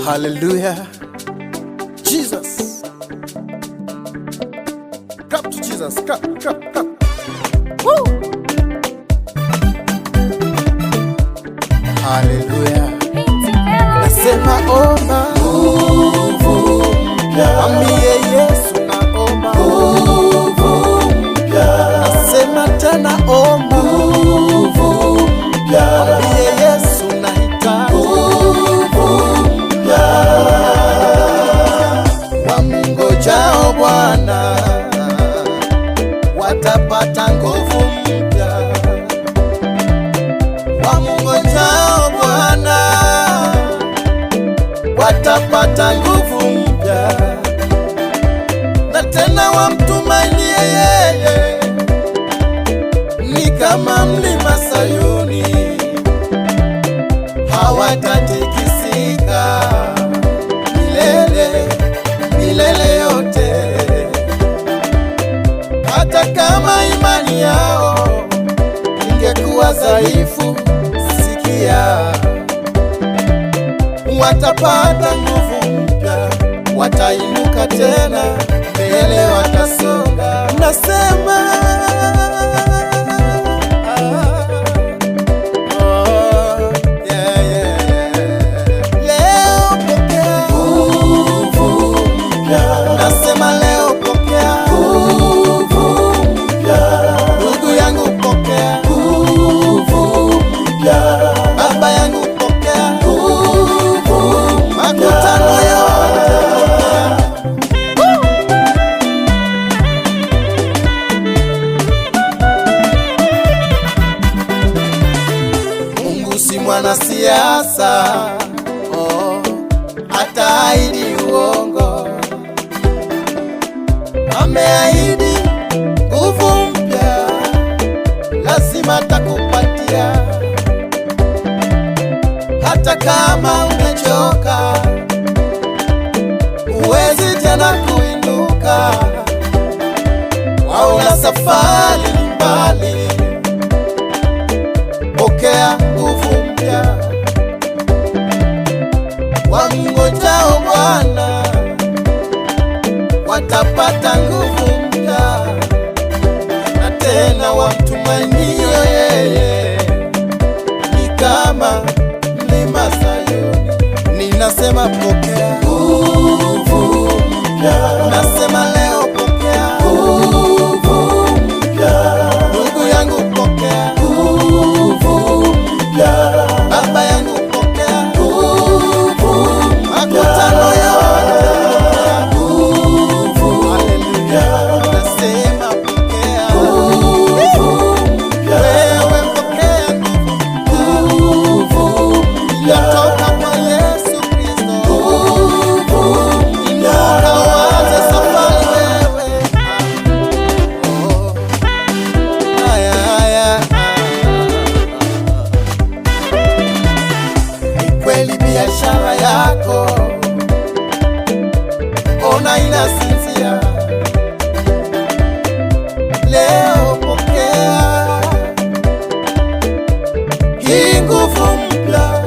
Hallelujah. Jesus. Clap to Jesus. Clap, clap, clap. Woo! Hallelujah. Nasema omba nguvu mpya. Mwambie Yesu naomba nguvu mpya. Nasema tena omba nguvu mpya. Mwambie Yesu nahitaji nguvu mpya. Wamngojao Bwana watapata nguvu mpya. Wamngojao Bwana watapata nguvu mpya, na tena wamtumainie yeye ni kama mlima Sayuni, hawatatikisika milele milele yote. Hata kama imani yao ingekuwa dhaifu, sikia, watapata nguvu mpya, watainuka tena mbele, watasonga. Nasema leo pokea nguvu mpya. Nasema leo pokea nguvu mpya. Ndugu yangu pokea nguvu mpya. Baba yangu pokea nguvu. Makutano yote Mungu si mwanasiasa, hataahidi uongo. Ameahidi nguvu mpya, lazima atakupatia. Hata kama umechoka, huwezi tena kuinuka, waona safari mbali, pokea nguvu mpya. Wamngojao Bwana watapata nguvu mpya, na tena wamtumainio yeye ni kama mlima Sayuni. Ninasema pokea nguvu mpya. Nasema leo pokea nguvu mpya. Ndugu yangu pokea nguvu mpya. Baba yangu pokea nguvu. Makutano yote pokea nguvu. Haleluya. Nasema pokea nguvu mpya. Wewe pokea nguvu mpya. Yatoka kwa Yesu Kristo. Inuka uanze safari wewe. Ni kweli biashara yako ona inasinzia. Leo pokea hii nguvu mpya.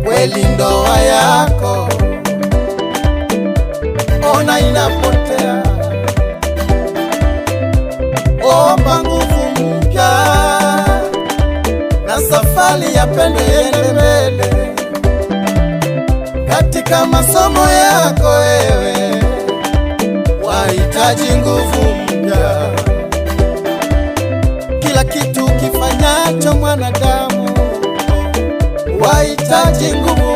Kweli ndoa yako ona inapotea. Omba nguvu mpya, na safari ya pendo iende mbele. Katika masomo yako wewe wahitaji nguvu mpya. Kila kitu kifanyacho mwanadamu wahitaji nguvu